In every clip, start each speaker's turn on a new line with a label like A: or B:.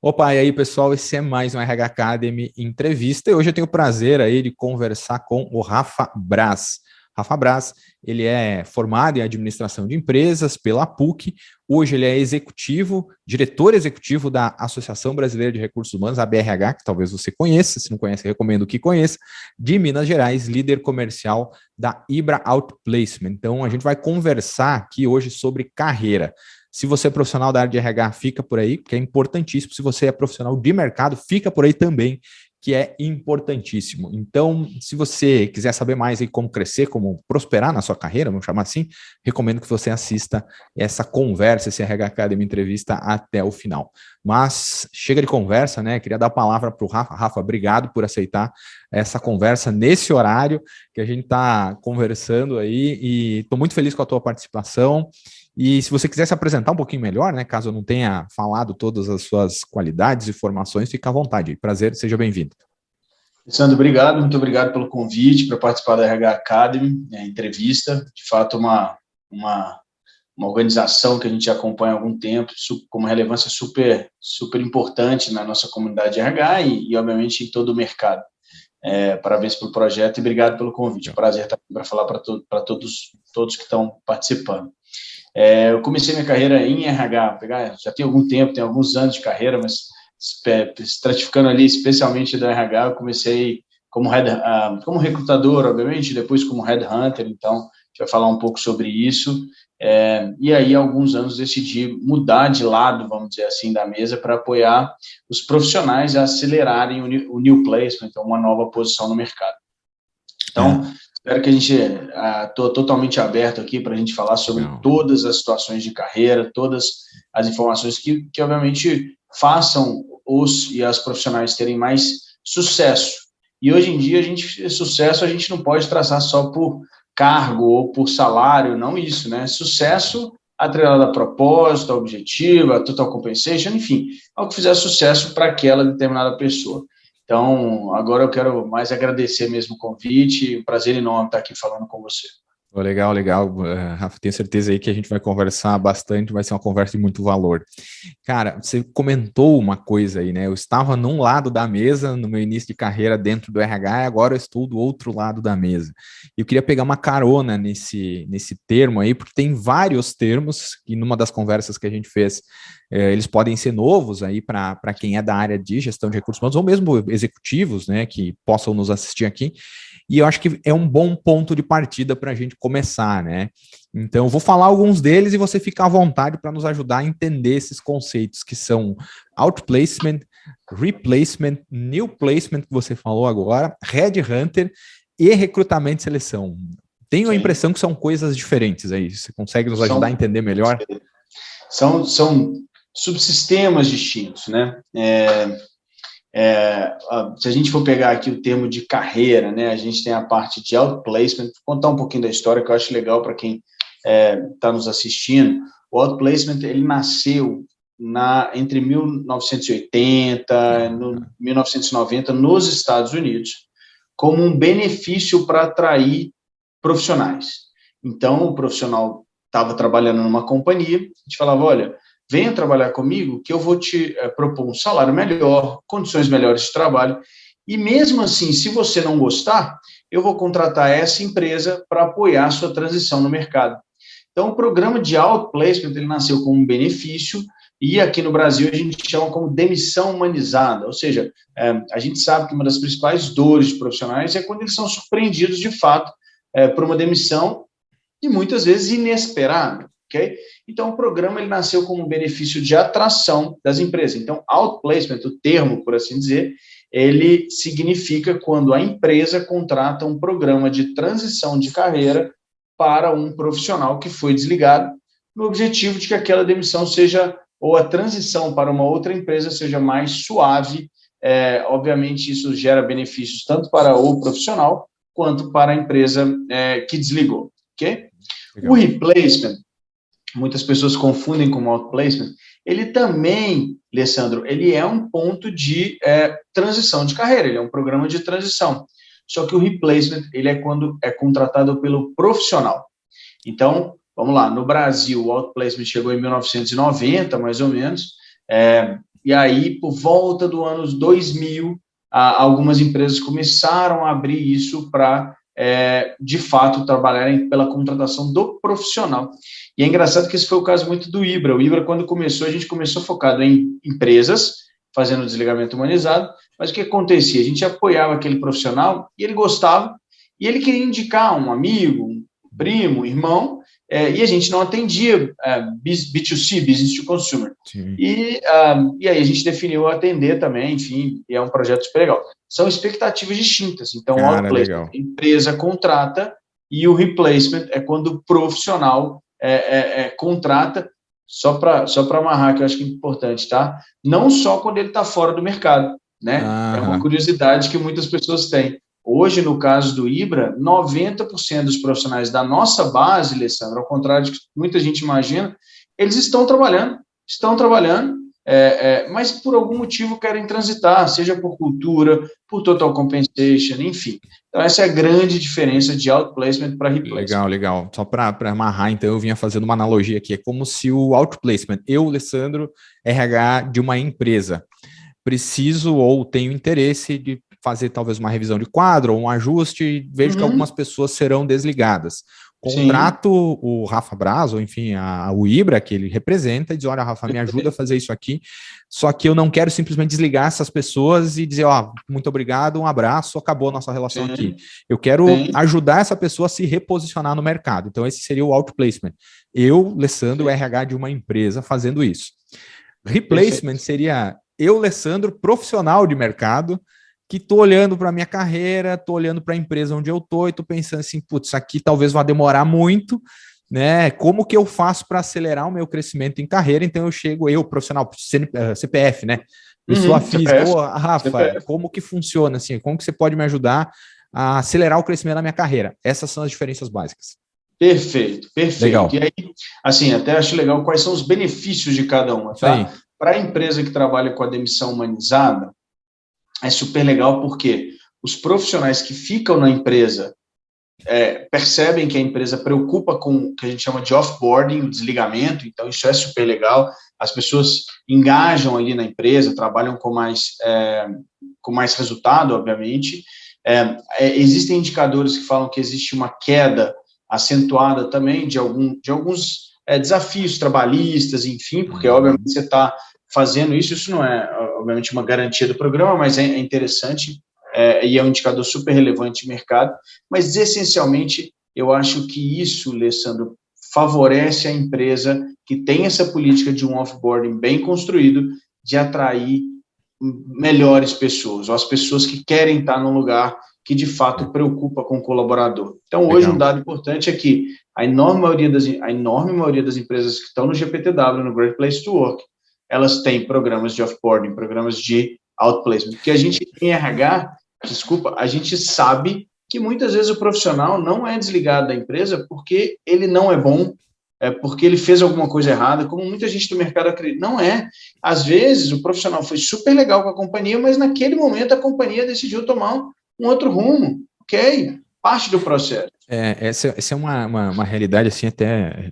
A: Opa, e aí pessoal, esse é mais um RH Academy Entrevista e hoje eu tenho o prazer aí de conversar com o Rafa Braz. Rafa Braz, ele é formado em administração de empresas pela PUC, hoje ele é diretor executivo da Associação Brasileira de Recursos Humanos, a BRH, que talvez você conheça, se não conhece, recomendo que conheça, de Minas Gerais, líder comercial da Ibra Outplacement. Então a gente vai conversar aqui hoje sobre carreira. Se você é profissional da área de RH, fica por aí, que é importantíssimo. Se você é profissional de mercado, fica por aí também, que é importantíssimo. Então, se você quiser saber mais aí como crescer, como prosperar na sua carreira, vamos chamar assim, recomendo que você assista essa conversa, esse RH Academy entrevista até o final. Mas chega de conversa, né? Queria dar a palavra para o Rafa. Rafa, obrigado por aceitar essa conversa nesse horário que a gente está conversando aí e estou muito feliz com a tua participação. E se você quiser se apresentar um pouquinho melhor, né, caso eu não tenha falado todas as suas qualidades e formações, fica à vontade. Prazer, seja bem-vindo.
B: Sandro, muito obrigado pelo convite para participar da RH Academy, entrevista. De fato, uma organização que a gente acompanha há algum tempo, com uma relevância super importante na nossa comunidade de RH e obviamente, em todo o mercado. Parabéns pelo projeto e obrigado pelo convite. Prazer estar aqui para falar para todos que estão participando. Eu comecei minha carreira em RH, já tem algum tempo, tem alguns anos de carreira, mas estratificando ali, especialmente da RH, eu comecei como recrutador, obviamente, depois como headhunter, então a gente vai falar um pouco sobre isso. E aí, há alguns anos, decidi mudar de lado, vamos dizer assim, da mesa para apoiar os profissionais a acelerarem o new placement, então uma nova posição no mercado. Então, espero que a gente estou totalmente aberto aqui para a gente falar sobre todas as situações de carreira, todas as informações que obviamente, façam os e as profissionais terem mais sucesso. E hoje em dia, sucesso a gente não pode traçar só por cargo ou por salário, não isso, né? Sucesso atrelado a propósito, a objetivo, a total compensation, enfim, algo que fizer sucesso para aquela determinada pessoa. Então, agora eu quero mais agradecer mesmo o convite, um prazer enorme estar aqui falando com você.
A: Legal, Rafa, tenho certeza aí que a gente vai conversar bastante, vai ser uma conversa de muito valor. Cara, você comentou uma coisa aí, né? Eu estava num lado da mesa no meu início de carreira dentro do RH e agora eu estou do outro lado da mesa. E eu queria pegar uma carona nesse termo aí, porque tem vários termos que numa das conversas que a gente fez, eles podem ser novos aí para quem é da área de gestão de recursos humanos ou mesmo executivos, né, que possam nos assistir aqui. E eu acho que é um bom ponto de partida para a gente começar, né? Então, eu vou falar alguns deles e você fica à vontade para nos ajudar a entender esses conceitos que são outplacement, replacement, new placement, que você falou agora, headhunter e recrutamento e seleção. Tenho a impressão que são coisas diferentes aí. Você consegue nos ajudar a entender melhor?
B: São subsistemas distintos, né? Se a gente for pegar aqui o termo de carreira, né, a gente tem a parte de outplacement, vou contar um pouquinho da história que eu acho legal para quem está nos assistindo. O outplacement, ele nasceu entre 1980 e 1990 nos Estados Unidos como um benefício para atrair profissionais. Então, o profissional estava trabalhando numa companhia, a gente falava, olha, venha trabalhar comigo que eu vou te propor um salário melhor, condições melhores de trabalho, e mesmo assim, se você não gostar, eu vou contratar essa empresa para apoiar a sua transição no mercado. Então, o programa de outplacement, ele nasceu como um benefício, e aqui no Brasil a gente chama como demissão humanizada, ou seja, a gente sabe que uma das principais dores de profissionais é quando eles são surpreendidos, de fato, por uma demissão, e muitas vezes inesperada. Okay? Então, o programa ele nasceu como um benefício de atração das empresas. Então, outplacement, o termo, por assim dizer, ele significa quando a empresa contrata um programa de transição de carreira para um profissional que foi desligado, no objetivo de que aquela demissão seja, ou a transição para uma outra empresa seja mais suave. Obviamente, isso gera benefícios tanto para o profissional quanto para a empresa que desligou. Okay? O replacement, muitas pessoas confundem com outplacement, ele também, Alessandro, ele é um ponto de transição de carreira, ele é um programa de transição. Só que o replacement, ele é quando é contratado pelo profissional. Então, vamos lá, no Brasil, o outplacement chegou em 1990, mais ou menos, E aí, por volta do anos 2000, algumas empresas começaram a abrir isso para, de fato, trabalharem pela contratação do profissional. E é engraçado que esse foi o caso muito do Ibra. O Ibra, quando começou, a gente começou focado em empresas, fazendo desligamento humanizado, mas o que acontecia? A gente apoiava aquele profissional e ele gostava, e ele queria indicar um amigo, um primo, um irmão, e a gente não atendia B2C, Business to Consumer. E aí a gente definiu atender também, enfim, e é um projeto super legal. São expectativas distintas. Então, o outplacement, a empresa contrata, e o replacement é quando o profissional contrata, só para amarrar, que eu acho que é importante, tá? Não só quando ele está fora do mercado, né? É uma curiosidade que muitas pessoas têm. Hoje, no caso do Ibra, 90% dos profissionais da nossa base, Alessandro, ao contrário do que muita gente imagina, eles estão trabalhando, mas por algum motivo querem transitar, seja por cultura, por total compensation, enfim. Então, essa é a grande diferença de outplacement para replacement.
A: Legal. Só para amarrar, então, eu vinha fazendo uma analogia aqui. É como se o outplacement, eu, Alessandro, RH de uma empresa, preciso ou tenho interesse de fazer talvez uma revisão de quadro ou um ajuste, e vejo que algumas pessoas serão desligadas. Contrato o Rafa Braz, ou enfim, o Ibra, que ele representa, e diz, olha, Rafa, me ajuda a fazer isso aqui, só que eu não quero simplesmente desligar essas pessoas e dizer, muito obrigado, um abraço, acabou a nossa relação aqui. Eu quero ajudar essa pessoa a se reposicionar no mercado. Então, esse seria o outplacement. Eu, Alessandro, RH de uma empresa, fazendo isso. Replacement seria eu, Alessandro, profissional de mercado, que estou olhando para a minha carreira, estou olhando para a empresa onde eu estou e estou pensando assim, putz, isso aqui talvez vá demorar muito, né? Como que eu faço para acelerar o meu crescimento em carreira? Então eu, profissional, CPF, né? Pessoa física, Rafa, CPF. Como que funciona assim? Como que você pode me ajudar a acelerar o crescimento da minha carreira? Essas são as diferenças básicas.
B: Perfeito.
A: Legal.
B: E aí, assim, até acho legal quais são os benefícios de cada uma, tá? Para a empresa que trabalha com a demissão humanizada, é super legal porque os profissionais que ficam na empresa percebem que a empresa preocupa com o que a gente chama de offboarding, o desligamento, então isso é super legal. As pessoas engajam ali na empresa, trabalham com mais resultado, obviamente. Existem indicadores que falam que existe uma queda acentuada também de alguns desafios trabalhistas, enfim, porque obviamente você está fazendo isso não é, obviamente, uma garantia do programa, mas é interessante e é um indicador super relevante de mercado, mas, essencialmente, eu acho que isso, Alessandro, favorece a empresa que tem essa política de um offboarding bem construído, de atrair melhores pessoas, ou as pessoas que querem estar num lugar que, de fato, preocupa com o colaborador. Então, hoje, um dado importante é que a enorme maioria das empresas que estão no GPTW, no Great Place to Work, elas têm programas de offboarding, programas de outplacement, porque a gente em RH, a gente sabe que muitas vezes o profissional não é desligado da empresa porque ele não é bom, porque ele fez alguma coisa errada, como muita gente do mercado acredita. Não é. Às vezes o profissional foi super legal com a companhia, mas naquele momento a companhia decidiu tomar um outro rumo, ok? Parte do processo.
A: Essa é uma realidade, assim, até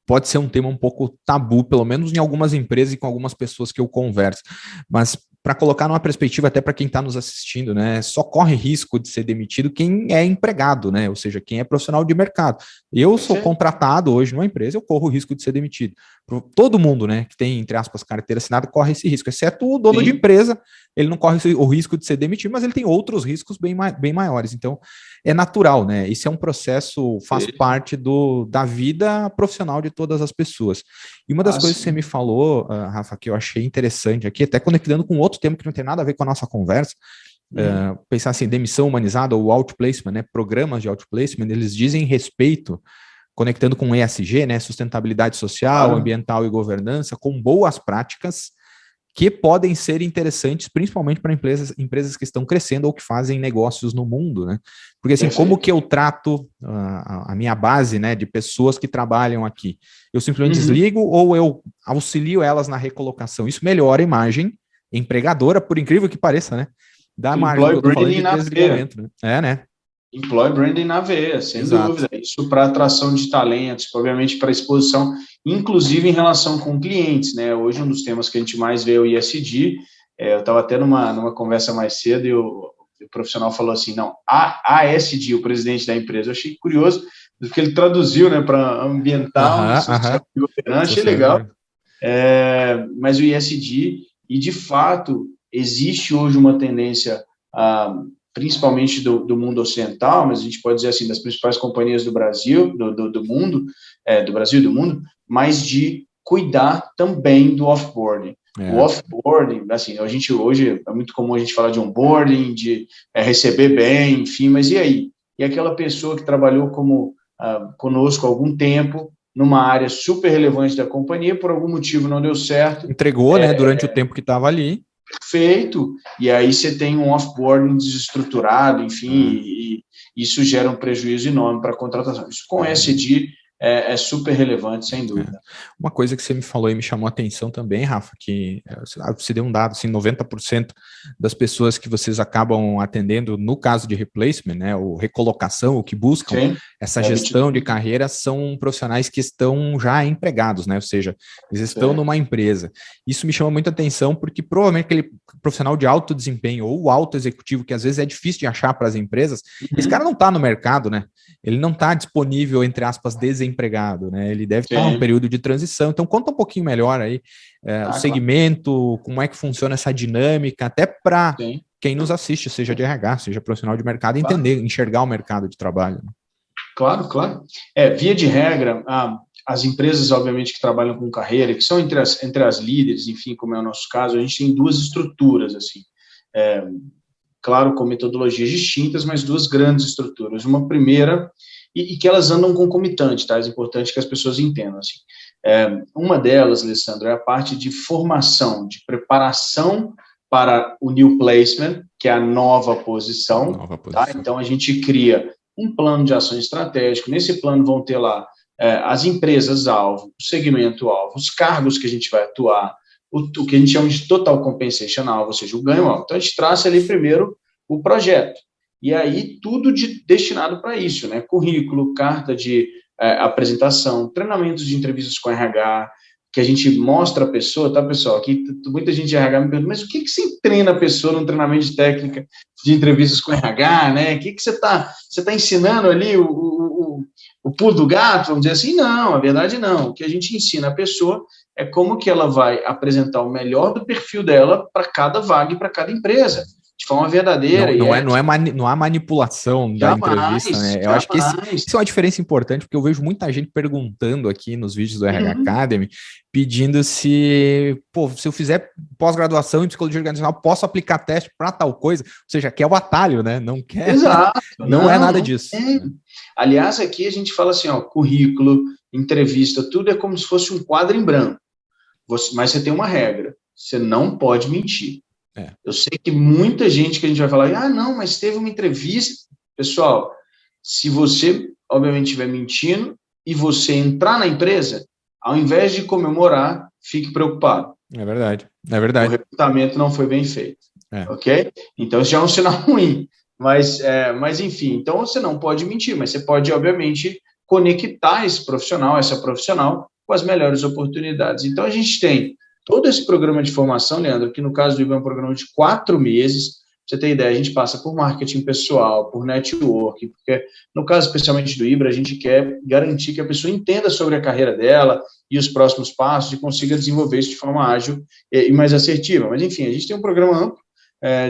A: pode ser um tema um pouco tabu, pelo menos em algumas empresas e com algumas pessoas que eu converso, mas para colocar numa perspectiva até para quem está nos assistindo, né, só corre risco de ser demitido quem é empregado, né, ou seja, quem é profissional de mercado. Eu sou contratado hoje numa empresa, eu corro o risco de ser demitido. Todo mundo, né, que tem, entre aspas, carteira assinada, corre esse risco, exceto o dono de empresa, ele não corre o risco de ser demitido, mas ele tem outros riscos bem maiores. Então, é natural, né, isso é um processo, faz parte da vida profissional de todas as pessoas. E uma das coisas que você me falou, Rafa, que eu achei interessante aqui, até conectando com outro tema que não tem nada a ver com a nossa conversa, pensar assim, demissão humanizada ou outplacement, né, programas de outplacement, eles dizem respeito, conectando com ESG, né, sustentabilidade social, ambiental e governança, com boas práticas que podem ser interessantes, principalmente para empresas que estão crescendo ou que fazem negócios no mundo, né? Porque assim, como que eu trato a minha base, né, de pessoas que trabalham aqui? Eu simplesmente desligo ou eu auxilio elas na recolocação? Isso melhora a imagem empregadora, por incrível que pareça, né? Da margem que eu estou falando de desligamento, né?
B: Employer Branding na veia, sem
A: Exato.
B: dúvida. Isso para atração de talentos, obviamente para exposição, inclusive em relação com clientes, né? Hoje um dos temas que a gente mais vê é o ESG. Eu estava até numa conversa mais cedo e o profissional falou assim, não, ASG, o presidente da empresa. Eu achei curioso, porque ele traduziu, né, para ambiental, social e governança, achei legal. Mas o ESG, e de fato, existe hoje uma tendência principalmente do mundo ocidental, mas a gente pode dizer assim, das principais companhias do Brasil, do mundo, do Brasil e do mundo, mas de cuidar também do offboarding. O offboarding, assim, a gente hoje, é muito comum a gente falar de onboarding, de receber bem, enfim, mas e aí? E aquela pessoa que trabalhou conosco há algum tempo, numa área super relevante da companhia, por algum motivo não deu certo.
A: Entregou, né, durante o tempo que estava ali.
B: Perfeito, e aí você tem um offboarding desestruturado, enfim, e isso gera um prejuízo enorme para a contratação. Isso com SD é super relevante, sem dúvida.
A: Uma coisa que você me falou e me chamou a atenção também, Rafa, que você deu um dado, assim, 90% das pessoas que vocês acabam atendendo, no caso de replacement, né, ou recolocação, o que buscam essa gestão de carreira, são profissionais que estão já empregados, né, ou seja, eles estão numa empresa. Isso me chama muita atenção, porque provavelmente aquele profissional de alto desempenho ou alto executivo, que às vezes é difícil de achar para as empresas, esse cara não está no mercado, né, ele não está disponível, entre aspas, desempregado, né? Ele deve estar num período de transição. Então, conta um pouquinho melhor aí o segmento, como é que funciona essa dinâmica, até para quem nos assiste, seja de RH, seja profissional de mercado, entender, enxergar o mercado de trabalho.
B: Claro. Via de regra, as empresas, obviamente, que trabalham com carreira, que são entre as líderes, enfim, como é o nosso caso, a gente tem duas estruturas, assim, claro, com metodologias distintas, mas duas grandes estruturas. Uma primeira, e que elas andam concomitante, tá? É importante que as pessoas entendam, assim. Uma delas, Alessandro, é a parte de formação, de preparação para o new placement, que é a nova posição. Tá? Então, a gente cria um plano de ação estratégico. Nesse plano vão ter lá as empresas-alvo, o segmento-alvo, os cargos que a gente vai atuar, o que a gente chama de total compensation alvo, ou seja, o ganho alvo. Então, a gente traça ali primeiro o projeto. E aí, tudo destinado para isso, né? Currículo, carta de apresentação, treinamentos de entrevistas com RH, que a gente mostra a pessoa, tá, pessoal? Aqui, muita gente de RH me pergunta, mas o que você treina a pessoa num treinamento de técnica de entrevistas com RH, né? O que você está ensinando ali, o pulo do gato, vamos dizer assim? Não, a verdade não. O que a gente ensina a pessoa é como que ela vai apresentar o melhor do perfil dela para cada vaga e para cada empresa, de forma verdadeira.
A: Não há manipulação da entrevista, né? Eu acho que isso é uma diferença importante, porque eu vejo muita gente perguntando aqui nos vídeos do RH Academy, pedindo se eu fizer pós-graduação em psicologia organizacional, posso aplicar teste para tal coisa, ou seja, quer o atalho, né? Não quer.
B: Exato.
A: Não é nada disso.
B: Aliás, aqui a gente fala assim, currículo, entrevista, tudo é como se fosse um quadro em branco. Mas você tem uma regra, você não pode mentir. Eu sei que muita gente que a gente vai falar, não, mas teve uma entrevista. Pessoal, se você, obviamente, estiver mentindo e você entrar na empresa, ao invés de comemorar, fique preocupado.
A: É verdade.
B: O recrutamento não foi bem feito. Ok? Então, isso já é um sinal ruim. Mas, enfim, então você não pode mentir, mas você pode, obviamente, conectar essa profissional, com as melhores oportunidades. Então, a gente tem todo esse programa de formação, Leandro, que no caso do IBA é um programa de 4 meses. Pra você ter ideia, a gente passa por marketing pessoal, por networking, porque no caso especialmente do IBRA, a gente quer garantir que a pessoa entenda sobre a carreira dela e os próximos passos e consiga desenvolver isso de forma ágil e mais assertiva. Mas, enfim, a gente tem um programa amplo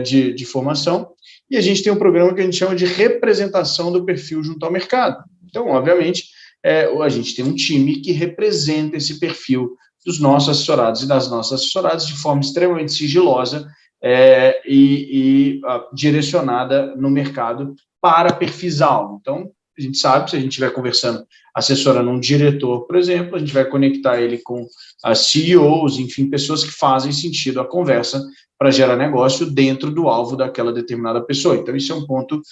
B: de formação e a gente tem um programa que a gente chama de representação do perfil junto ao mercado. Então, obviamente, a gente tem um time que representa esse perfil dos nossos assessorados e das nossas assessoradas de forma extremamente sigilosa e direcionada no mercado para perfis alvo. Então, a gente sabe, se a gente estiver conversando, assessorando um diretor, por exemplo, a gente vai conectar ele com as CEOs, enfim, pessoas que fazem sentido a conversa para gerar negócio dentro do alvo daquela determinada pessoa. Então, isso é um ponto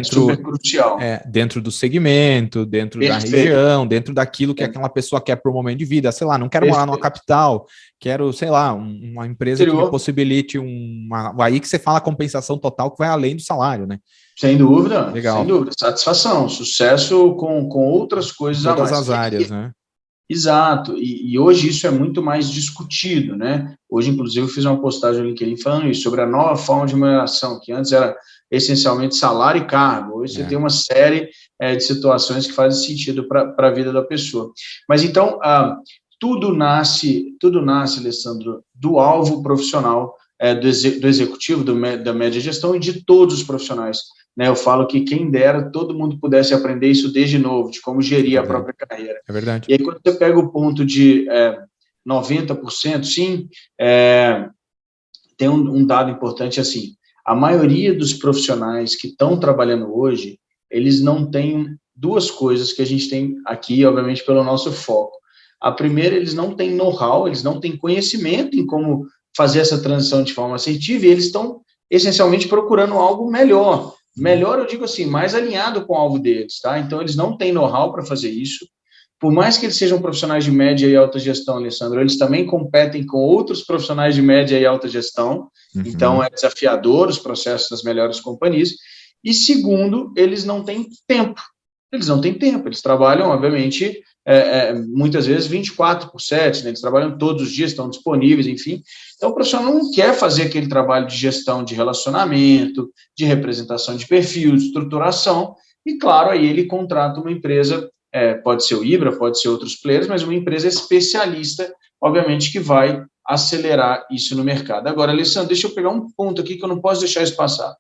B: super crucial.
A: Dentro do segmento, dentro da região, dentro daquilo que aquela pessoa quer para o momento de vida. Sei lá, não quero morar numa capital, quero, sei lá, uma empresa que me possibilite aí que você fala a compensação total que vai além do salário, né?
B: Sem dúvida,
A: Legal.
B: sem dúvida. Satisfação, sucesso com outras coisas a mais.
A: Todas as áreas, né?
B: Exato, e hoje isso é muito mais discutido, né? Hoje, inclusive, eu fiz uma postagem no LinkedIn falando isso, sobre a nova forma de remuneração, que antes era essencialmente salário e cargo. Hoje você tem uma série de situações que fazem sentido para a vida da pessoa. Mas então, tudo nasce, Alessandro, do alvo profissional, do executivo, da média gestão e de todos os profissionais. Né, eu falo que quem dera todo mundo pudesse aprender isso desde novo, de como gerir a própria carreira.
A: É verdade.
B: E aí, quando você pega o ponto de 90%, sim, tem um dado importante assim, a maioria dos profissionais que estão trabalhando hoje, eles não têm duas coisas que a gente tem aqui, obviamente, pelo nosso foco. A primeira, eles não têm know-how, eles não têm conhecimento em como fazer essa transição de forma assertiva, e eles estão essencialmente procurando algo melhor. Melhor, eu digo assim, mais alinhado com o alvo deles, tá? Então, eles não têm know-how para fazer isso. Por mais que eles sejam profissionais de média e alta gestão, Alessandro, eles também competem com outros profissionais de média e alta gestão. Então, é desafiador os processos das melhores companhias. E segundo, eles não têm tempo. Eles trabalham, obviamente, muitas vezes 24/7, né? Eles trabalham todos os dias, estão disponíveis, enfim. Então, o profissional não quer fazer aquele trabalho de gestão de relacionamento, de representação de perfil, de estruturação, e, claro, aí ele contrata uma empresa, pode ser o Ibra, pode ser outros players, mas uma empresa especialista, obviamente, que vai acelerar isso no mercado. Agora, Alessandro, deixa eu pegar um ponto aqui que eu não posso deixar isso passar.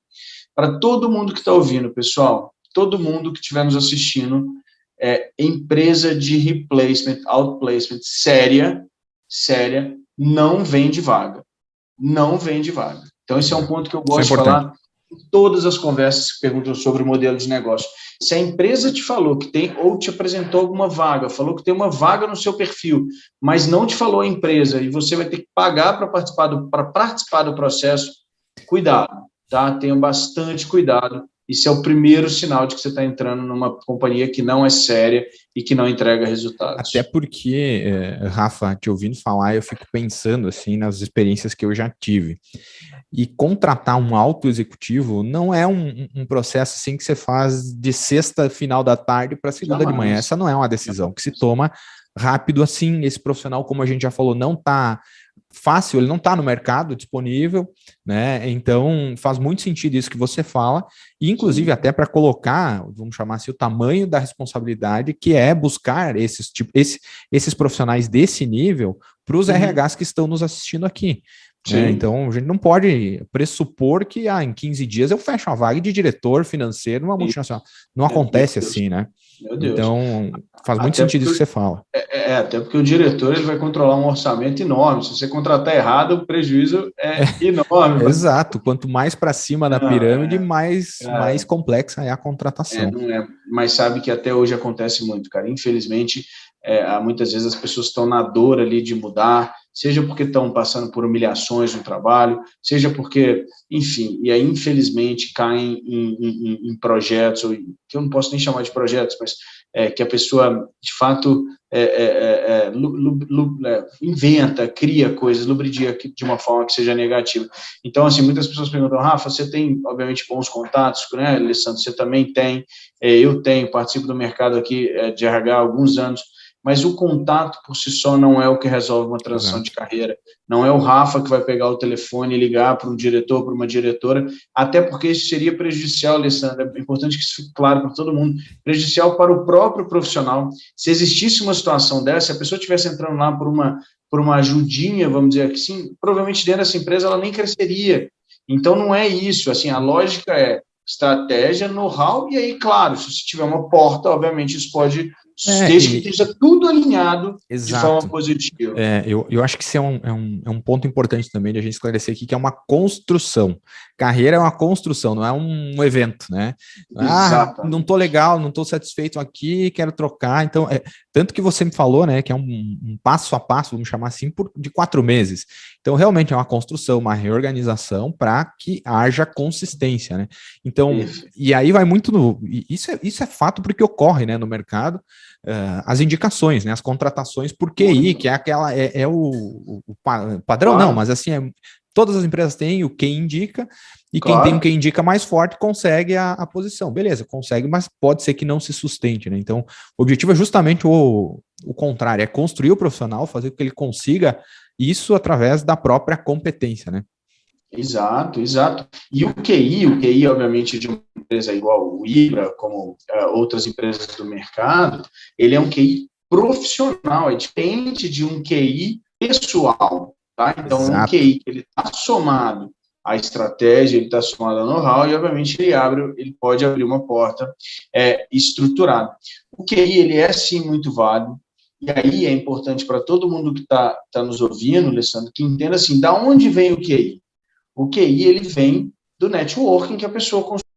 B: Para todo mundo que está ouvindo, pessoal, todo mundo que estiver nos assistindo, empresa de replacement, outplacement séria, não vende vaga. Não vende vaga. Então, esse é um ponto que eu gosto de falar em todas as conversas que perguntam sobre o modelo de negócio. Se a empresa te falou que tem, ou te apresentou alguma vaga, falou que tem uma vaga no seu perfil, mas não te falou a empresa, e você vai ter que pagar para participar do processo, cuidado, tá? Tenha bastante cuidado. Isso é o primeiro sinal de que você está entrando numa companhia que não é séria e que não entrega resultados.
A: Até porque, Rafa, te ouvindo falar, eu fico pensando assim nas experiências que eu já tive. E contratar um alto executivo não é um processo assim que você faz de sexta final da tarde para segunda de manhã. Essa não é uma decisão que se toma rápido assim. Esse profissional, como a gente já falou, não está fácil, ele não está no mercado disponível, né? Então faz muito sentido isso que você fala, e inclusive até para colocar, vamos chamar assim, o tamanho da responsabilidade que é buscar esses profissionais desse nível para os RHs que estão nos assistindo aqui. Né? Então a gente não pode pressupor que em 15 dias eu fecho uma vaga de diretor financeiro numa multinacional. Não acontece assim, né?
B: Meu Deus.
A: Então, faz muito sentido isso que você fala.
B: Até porque o diretor ele vai controlar um orçamento enorme. Se você contratar errado, o prejuízo é enorme.
A: Exato. Quanto mais para cima da pirâmide, mais complexa é a contratação.
B: Não é. Mas sabe que até hoje acontece muito, cara. Infelizmente, muitas vezes as pessoas estão na dor ali de mudar, seja porque estão passando por humilhações no trabalho, seja porque, enfim, e aí infelizmente caem em projetos, que eu não posso nem chamar de projetos, mas que a pessoa, de fato, inventa, cria coisas, lubridia de uma forma que seja negativa. Então, assim, muitas pessoas perguntam, Rafa, você tem, obviamente, bons contatos, né, Alessandro? Você também tem, eu tenho, participo do mercado aqui de RH há alguns anos, mas o contato por si só não é o que resolve uma transição de carreira. Não é o Rafa que vai pegar o telefone e ligar para um diretor, para uma diretora, até porque isso seria prejudicial, Alessandra. É importante que isso fique claro para todo mundo, prejudicial para o próprio profissional. Se existisse uma situação dessa, se a pessoa estivesse entrando lá por uma ajudinha, vamos dizer assim, provavelmente dentro dessa empresa ela nem cresceria. Então não é isso, assim, a lógica é estratégia, know-how, e aí, claro, se tiver uma porta, obviamente isso pode... desde que esteja tudo alinhado de forma positiva.
A: Eu acho que isso é um ponto importante também de a gente esclarecer aqui, que é uma construção. Carreira é uma construção, não é um evento, né? Não estou legal, não estou satisfeito aqui, quero trocar. Então, tanto que você me falou, né, que é um passo a passo, vamos chamar assim, de 4 meses. Então, realmente é uma construção, uma reorganização para que haja consistência, né? Então, e aí vai muito isso é fato porque ocorre, né, no mercado. As indicações, né, as contratações por QI, que é aquela o padrão, não, mas assim, todas as empresas têm o que indica, e quem tem um QI indica mais forte consegue a posição. Beleza, consegue, mas pode ser que não se sustente, né? Então, o objetivo é justamente o contrário, é construir o profissional, fazer com que ele consiga isso através da própria competência, né?
B: Exato, exato. E o QI, obviamente, de uma empresa igual o Ibra, como outras empresas do mercado, ele é um QI profissional, é diferente de um QI pessoal, tá? Então, é um QI que ele está somado à estratégia, ele está somado ao know-how e, obviamente, ele pode abrir uma porta estruturada. O QI, ele é, sim, muito válido. E aí é importante para todo mundo que está nos ouvindo, Alessandro, que entenda assim, da onde vem o QI? O QI, ele vem do networking que a pessoa construiu.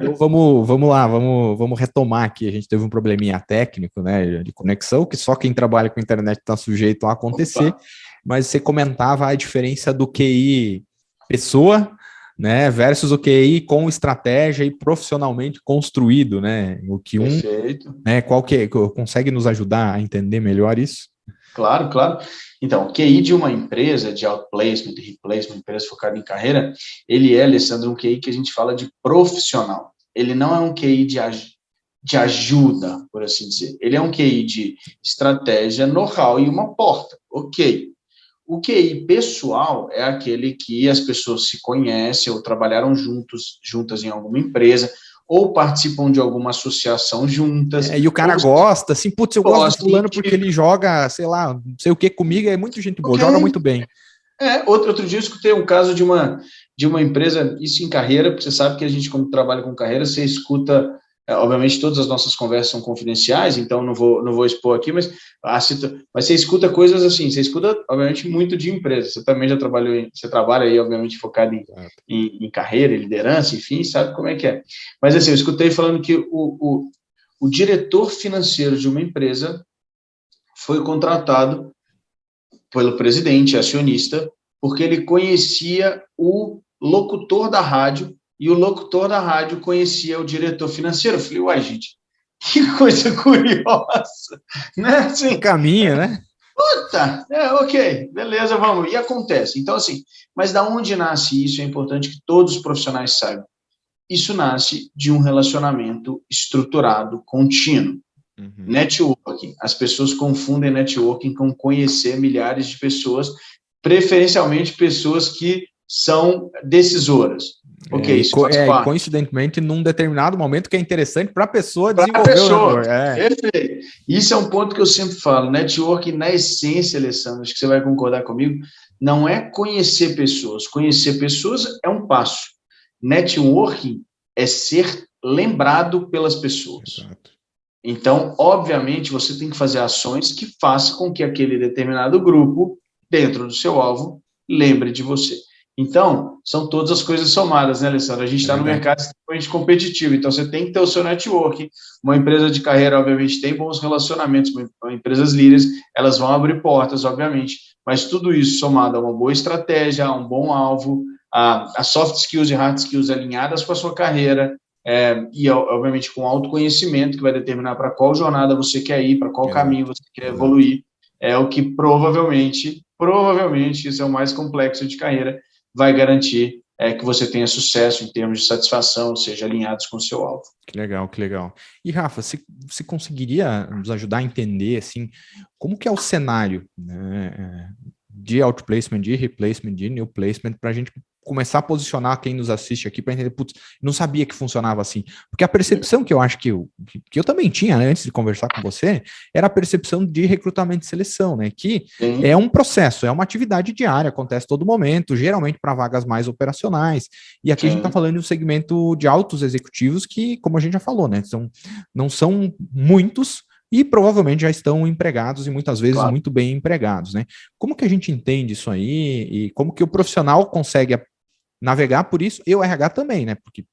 A: Então vamos lá, vamos retomar aqui. A gente teve um probleminha técnico, né, de conexão, que só quem trabalha com internet está sujeito a acontecer. Opa. Mas você comentava a diferença do QI pessoa, né, versus o QI com estratégia e profissionalmente construído, né? O que
B: Perfeito.
A: Né, qual que consegue nos ajudar a entender melhor isso?
B: Claro, claro. Então, o QI de uma empresa de outplacement, replacement, empresa focada em carreira, ele é, Alessandro, um QI que a gente fala de profissional. Ele não é um QI de ajuda, por assim dizer. Ele é um QI de estratégia, know-how e uma porta. Ok. O QI pessoal é aquele que as pessoas se conhecem ou trabalharam juntas em alguma empresa, ou participam de alguma associação juntas.
A: E o cara gosta, assim, putz, eu gosto do fulano porque ele joga, sei lá, não sei o que comigo, é muito gente boa, joga muito bem.
B: Outro dia eu escutei um caso de uma empresa, isso em carreira, porque você sabe que a gente, quando trabalha com carreira, você escuta, obviamente todas as nossas conversas são confidenciais, então não vou expor aqui, mas você escuta coisas assim, você escuta, obviamente, muito de empresa, você também já trabalhou, você trabalha aí, obviamente, focado em carreira, em liderança, enfim, sabe como é que é. Mas assim, eu escutei falando que o diretor financeiro de uma empresa foi contratado pelo presidente, acionista, porque ele conhecia o locutor da rádio e o locutor da rádio conhecia o diretor financeiro. Eu falei, uai, gente, que coisa curiosa, né? Assim,
A: caminho, né?
B: Puta, ok, beleza, vamos. E acontece. Então, assim, mas da onde nasce isso? É importante que todos os profissionais saibam. Isso nasce de um relacionamento estruturado, contínuo. Networking. As pessoas confundem networking com conhecer milhares de pessoas, preferencialmente pessoas que são decisoras. Ok, isso faz parte.
A: Coincidentemente, num determinado momento que é interessante para a pessoa desenvolver o network.
B: Perfeito. Isso é um ponto que eu sempre falo. Networking, na essência, Alessandro, acho que você vai concordar comigo, não é conhecer pessoas. Conhecer pessoas é um passo. Networking é ser lembrado pelas pessoas. Exato. Então, obviamente, você tem que fazer ações que façam com que aquele determinado grupo, dentro do seu alvo, lembre de você. Então, são todas as coisas somadas, né, Alessandro? A gente está no mercado extremamente competitivo, então você tem que ter o seu network. Uma empresa de carreira, obviamente, tem bons relacionamentos, empresas líderes, elas vão abrir portas, obviamente, mas tudo isso somado a uma boa estratégia, a um bom alvo, a soft skills e hard skills alinhadas com a sua carreira, e, obviamente, com autoconhecimento, que vai determinar para qual jornada você quer ir, para qual caminho você quer evoluir, é o que provavelmente, isso é o mais complexo de carreira, vai garantir que você tenha sucesso em termos de satisfação, ou seja, alinhados com o seu alvo.
A: Que legal, que legal. E, Rafa, você conseguiria nos ajudar a entender, assim, como que é o cenário, né, de outplacement, de replacement, de new placement, para a gente começar a posicionar quem nos assiste aqui para entender, putz, não sabia que funcionava assim. Porque a percepção que eu acho que eu também tinha, né, antes de conversar com você, era a percepção de recrutamento e seleção, né? Que é um processo, é uma atividade diária, acontece todo momento, geralmente para vagas mais operacionais. E aqui a gente está falando de um segmento de altos executivos que, como a gente já falou, né, não são muitos, e provavelmente já estão empregados e muitas vezes muito bem empregados, né? Como que a gente entende isso aí e como que o profissional consegue navegar por isso e o RH também, né? Porque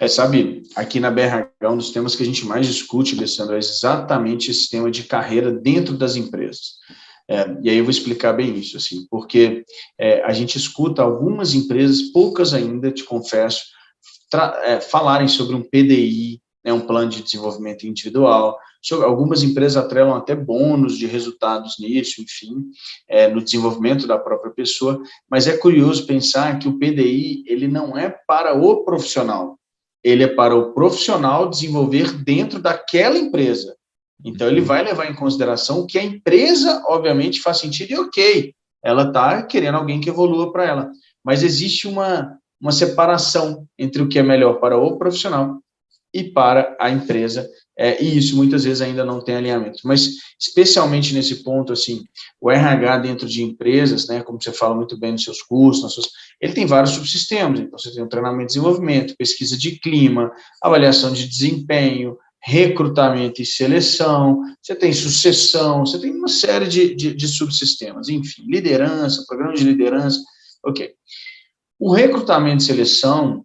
B: sabe, aqui na BRH, um dos temas que a gente mais discute, Alessandro, é exatamente esse tema de carreira dentro das empresas. E aí eu vou explicar bem isso, assim, porque a gente escuta algumas empresas, poucas ainda, te confesso, falarem sobre um PDI, um plano de desenvolvimento individual, Algumas empresas atrelam até bônus de resultados nisso, enfim, no desenvolvimento da própria pessoa, mas é curioso pensar que o PDI, ele não é para o profissional, ele é para o profissional desenvolver dentro daquela empresa. Então, ele vai levar em consideração que a empresa, obviamente, faz sentido e ok, ela está querendo alguém que evolua para ela, mas existe uma separação entre o que é melhor para o profissional e para a empresa, e isso muitas vezes ainda não tem alinhamento. Mas, especialmente nesse ponto, assim, o RH dentro de empresas, né, como você fala muito bem nos seus cursos, ele tem vários subsistemas. Então, você tem o treinamento e desenvolvimento, pesquisa de clima, avaliação de desempenho, recrutamento e seleção, você tem sucessão, você tem uma série de subsistemas, enfim, liderança, programa de liderança, ok. O recrutamento e seleção,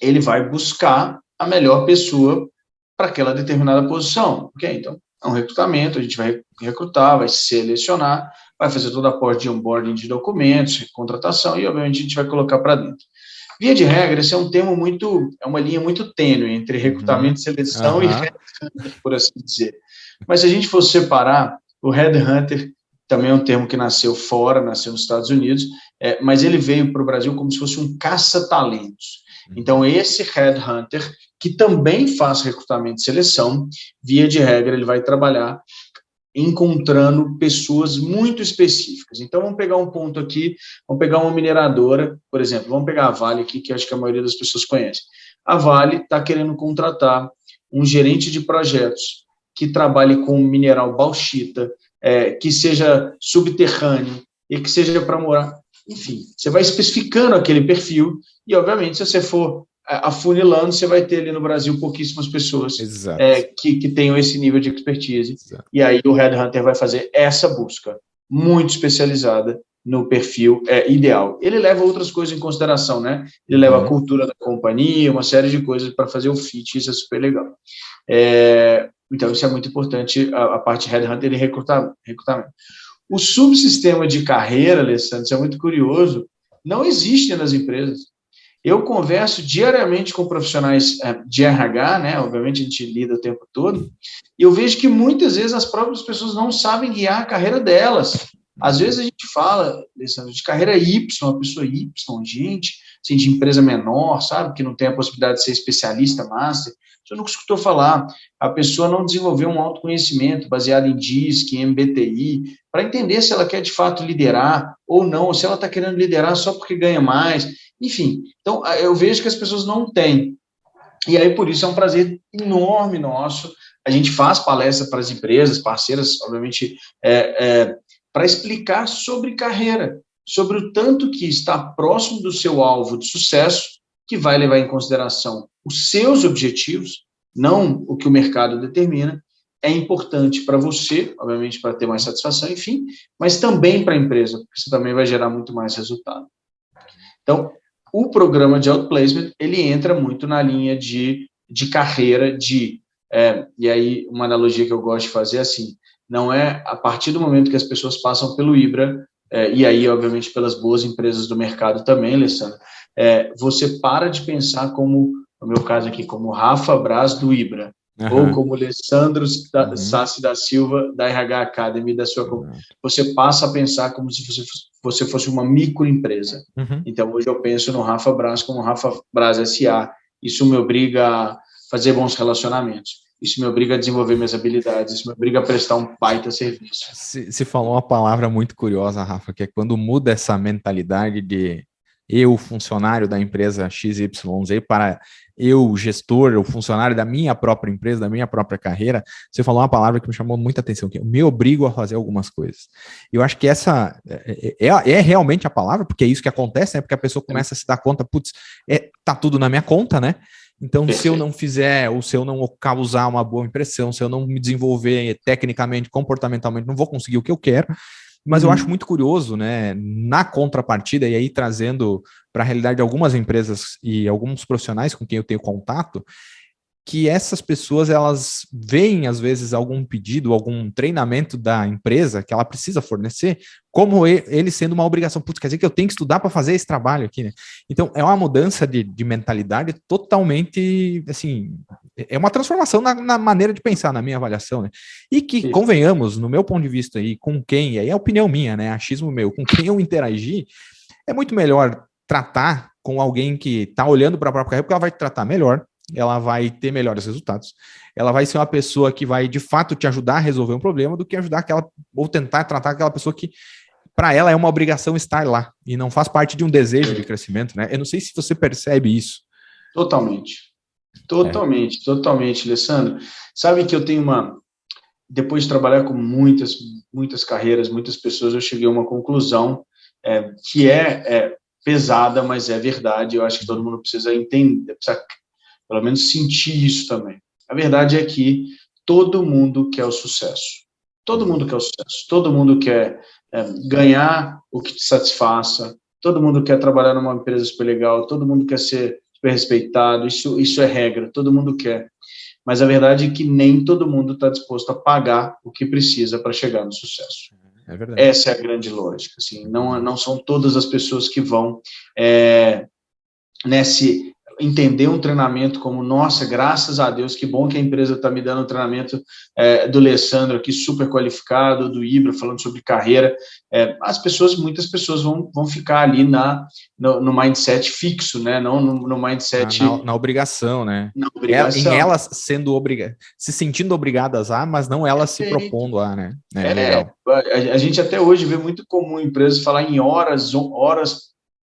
B: ele vai buscar a melhor pessoa para aquela determinada posição, ok? Então, é um recrutamento, a gente vai recrutar, vai selecionar, vai fazer toda a parte de onboarding de documentos, contratação, e, obviamente, a gente vai colocar para dentro. Via de regra, esse é um termo é uma linha muito tênue entre recrutamento e seleção e headhunter, por assim dizer. Mas se a gente for separar, o headhunter também é um termo que nasceu nos Estados Unidos, mas ele veio para o Brasil como se fosse um caça-talentos. Então, esse headhunter, que também faz recrutamento e seleção, via de regra, ele vai trabalhar encontrando pessoas muito específicas. Então, vamos pegar um ponto aqui, vamos pegar uma mineradora, por exemplo, vamos pegar a Vale aqui, que acho que a maioria das pessoas conhece. A Vale está querendo contratar um gerente de projetos que trabalhe com mineral bauxita, que seja subterrâneo e que seja para morar. Enfim, você vai especificando aquele perfil e, obviamente, se você for afunilando, você vai ter ali no Brasil pouquíssimas pessoas que tenham esse nível de expertise. Exato. E aí o headhunter vai fazer essa busca muito especializada no perfil ideal. Ele leva outras coisas em consideração, né? Ele leva a cultura da companhia, uma série de coisas para fazer o fit, isso é super legal. Então, isso é muito importante, a parte headhunter e recrutamento. O subsistema de carreira, Alessandro, isso é muito curioso, não existe nas empresas. Eu converso diariamente com profissionais de RH, né? Obviamente a gente lida o tempo todo, e eu vejo que muitas vezes as próprias pessoas não sabem guiar a carreira delas. Às vezes a gente fala, Alessandro, de carreira Y, uma pessoa Y, gente, assim, de empresa menor, sabe? Que não tem a possibilidade de ser especialista, master. Você nunca escutou falar. A pessoa não desenvolveu um autoconhecimento baseado em DISC, em MBTI, para entender se ela quer de fato liderar ou não, ou se ela está querendo liderar só porque ganha mais. Enfim, então eu vejo que as pessoas não têm. E aí, por isso, é um prazer enorme nosso. A gente faz palestra para as empresas, parceiras, obviamente, para explicar sobre carreira, sobre o tanto que está próximo do seu alvo de sucesso, que vai levar em consideração os seus objetivos, não o que o mercado determina, é importante para você, obviamente, para ter mais satisfação, enfim, mas também para a empresa, porque você também vai gerar muito mais resultado. Então, o programa de outplacement, ele entra muito na linha de carreira, e aí uma analogia que eu gosto de fazer é assim, não é a partir do momento que as pessoas passam pelo IBRA, e aí, obviamente, pelas boas empresas do mercado também, Alessandro, você para de pensar como, no meu caso aqui, como Rafa Braz do IBRA, ou como Alessandro Sassi da Silva da RH Academy da sua companhia. Você passa a pensar como se você fosse uma microempresa. Então, hoje eu penso no Rafa Braz como Rafa Braz S.A. Isso me obriga a fazer bons relacionamentos. Isso me obriga a desenvolver minhas habilidades, isso me obriga a prestar um baita serviço.
A: Você falou uma palavra muito curiosa, Rafa, que é quando muda essa mentalidade de eu, funcionário da empresa XYZ, para eu, gestor, o funcionário da minha própria empresa, da minha própria carreira, você falou uma palavra que me chamou muita atenção, que eu me obrigo a fazer algumas coisas. Eu acho que essa é realmente a palavra, porque é isso que acontece, né? Porque a pessoa começa a se dar conta, putz, tá tudo na minha conta, né? Então, se eu não fizer, ou se eu não causar uma boa impressão, se eu não me desenvolver tecnicamente, comportamentalmente, não vou conseguir o que eu quero. Mas eu acho muito curioso, né, na contrapartida, e aí trazendo para a realidade de algumas empresas e alguns profissionais com quem eu tenho contato, que essas pessoas, elas veem, às vezes, algum pedido, algum treinamento da empresa que ela precisa fornecer, como ele sendo uma obrigação. Putz, quer dizer que eu tenho que estudar para fazer esse trabalho aqui, né? Então, é uma mudança de mentalidade totalmente, assim, é uma transformação na maneira de pensar, na minha avaliação, né? E que, convenhamos, no meu ponto de vista aí, com quem, e aí é opinião minha, né? Achismo meu, com quem eu interagir, é muito melhor tratar com alguém que está olhando para a própria carreira, porque ela vai te tratar melhor, ela vai ter melhores resultados, ela vai ser uma pessoa que vai, de fato, te ajudar a resolver um problema do que ajudar aquela, ou tentar tratar aquela pessoa que, para ela, é uma obrigação estar lá e não faz parte de um desejo de crescimento, né? Eu não sei se você percebe isso.
B: Totalmente, Alessandro. Sabe que eu tenho depois de trabalhar com muitas carreiras, muitas pessoas, eu cheguei a uma conclusão que é pesada, mas é verdade. Eu acho que todo mundo precisa entender, precisa pelo menos sentir isso também. A verdade é que todo mundo quer o sucesso. Todo mundo quer o sucesso. Todo mundo quer ganhar o que te satisfaça. Todo mundo quer trabalhar numa empresa super legal. Todo mundo quer ser super respeitado. Isso é regra. Todo mundo quer. Mas a verdade é que nem todo mundo está disposto a pagar o que precisa para chegar no sucesso.
A: É verdade.
B: Essa é a grande lógica. Assim, não são todas as pessoas que vão entender um treinamento como, nossa, graças a Deus, que bom que a empresa está me dando um treinamento do Alessandro aqui, super qualificado, do Ibra, falando sobre carreira. Muitas pessoas vão ficar ali no mindset fixo, né? Não no mindset...
A: Na obrigação, né?
B: Na obrigação.
A: Em elas se sentindo obrigadas a, mas não elas se propondo a, né? Legal.
B: A gente até hoje vê muito comum empresas falar em horas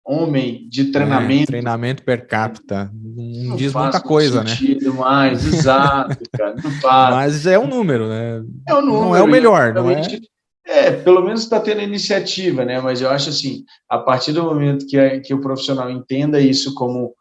B: homem de treinamento.
A: Treinamento per capita. Não diz muita
B: coisa, né? Mais, exato, cara. Não faz.
A: Mas é um número, né?
B: É um número.
A: Não é o melhor, não é?
B: Pelo menos está tendo iniciativa, né? Mas eu acho assim, a partir do momento que o profissional entenda isso como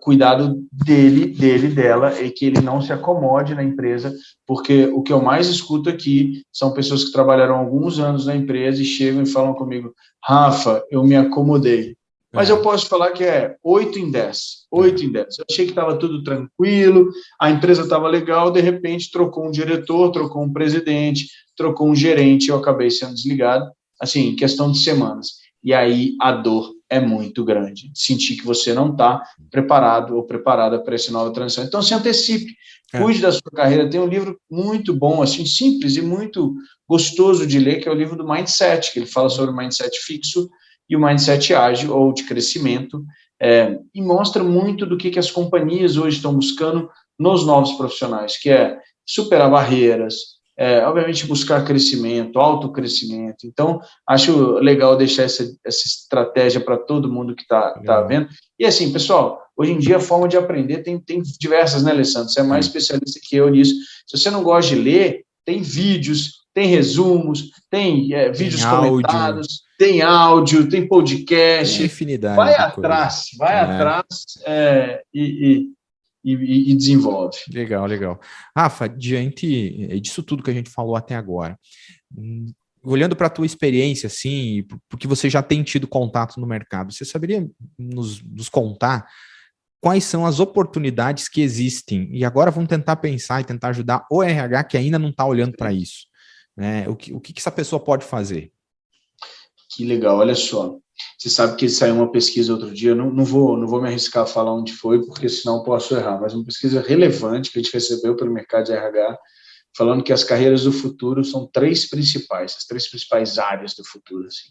B: cuidado dela, e que ele não se acomode na empresa, porque o que eu mais escuto aqui são pessoas que trabalharam alguns anos na empresa e chegam e falam comigo, Rafa, eu me acomodei. Mas eu posso falar que 8 em 10. 8 em 10. Eu achei que estava tudo tranquilo, a empresa estava legal, de repente trocou um diretor, trocou um presidente, trocou um gerente, eu acabei sendo desligado, assim, em questão de semanas. E aí a dor é muito grande. Sentir que você não está preparado ou preparada para essa nova transição. Então, se antecipe, cuide da sua carreira. Tem um livro muito bom, assim, simples e muito gostoso de ler, que é o livro do Mindset, que ele fala sobre o mindset fixo e o mindset ágil ou de crescimento, e mostra muito do que as companhias hoje estão buscando nos novos profissionais, que é superar barreiras, obviamente buscar crescimento, autocrescimento. Então, acho legal deixar essa estratégia para todo mundo que está vendo. E assim, pessoal, hoje em dia a forma de aprender tem diversas, né, Alessandro? Você é mais especialista que eu nisso. Se você não gosta de ler, tem vídeos, tem resumos, tem vídeos comentados, tem áudio, tem podcast.
A: Tem infinidade.
B: Vai atrás e desenvolve.
A: Legal. Rafa, diante disso tudo que a gente falou até agora, olhando para a tua experiência, assim, porque você já tem tido contato no mercado, você saberia nos contar quais são as oportunidades que existem? E agora vamos tentar pensar e tentar ajudar o RH que ainda não está olhando para isso. Né? O que essa pessoa pode fazer?
B: Que legal, olha só. Você sabe que saiu uma pesquisa outro dia, eu não vou me arriscar a falar onde foi, porque senão posso errar, mas uma pesquisa relevante que a gente recebeu pelo mercado de RH, falando que as carreiras do futuro são as três principais áreas do futuro. Assim.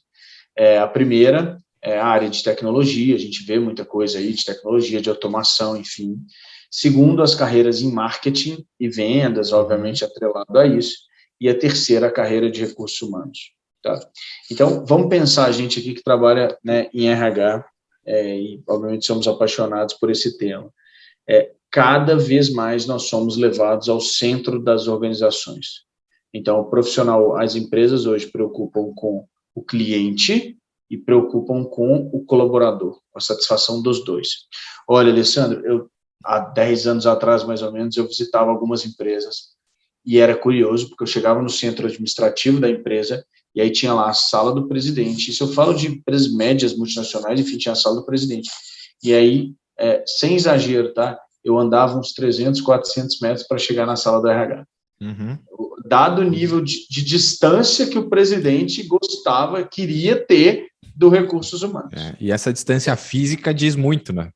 B: A primeira é a área de tecnologia, a gente vê muita coisa aí de tecnologia, de automação, enfim. Segundo, as carreiras em marketing e vendas, obviamente atrelado a isso. E a terceira, a carreira de recursos humanos. Tá? Então, vamos pensar, a gente aqui que trabalha, né, em RH, e obviamente somos apaixonados por esse tema. Cada vez mais nós somos levados ao centro das organizações. Então, as empresas hoje preocupam com o cliente e preocupam com o colaborador, com a satisfação dos dois. Olha, Alessandro, há 10 anos atrás, mais ou menos, eu visitava algumas empresas e era curioso, porque eu chegava no centro administrativo da empresa e aí tinha lá a sala do presidente. Isso eu falo de empresas médias, multinacionais, enfim, tinha a sala do presidente. E aí, sem exagero, tá? Eu andava uns 300, 400 metros para chegar na sala do RH. Dado o nível de distância que o presidente queria ter do recursos humanos.
A: E essa distância física diz muito, né?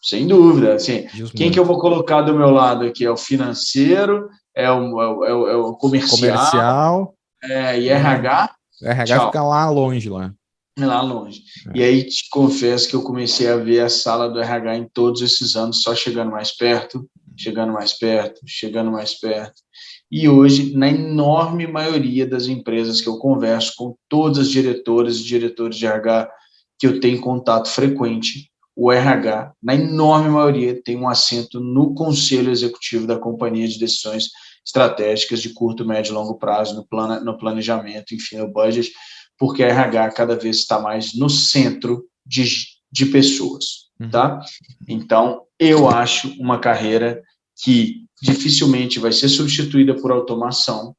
B: Sem dúvida. Assim, quem que eu vou colocar do meu lado aqui? É o financeiro, é o comercial, e RH.
A: RH
B: Tchau.
A: fica lá longe, lá.
B: Lá longe. E aí te confesso que eu comecei a ver a sala do RH em todos esses anos, só chegando mais perto, chegando mais perto, chegando mais perto. E hoje, na enorme maioria das empresas que eu converso, com todas as diretoras e diretores de RH que eu tenho contato frequente, o RH, na enorme maioria, tem um assento no conselho executivo da companhia de decisões estratégicas de curto, médio e longo prazo, no planejamento, enfim, no budget, porque a RH cada vez está mais no centro de pessoas, tá? Então, eu acho uma carreira que dificilmente vai ser substituída por automação,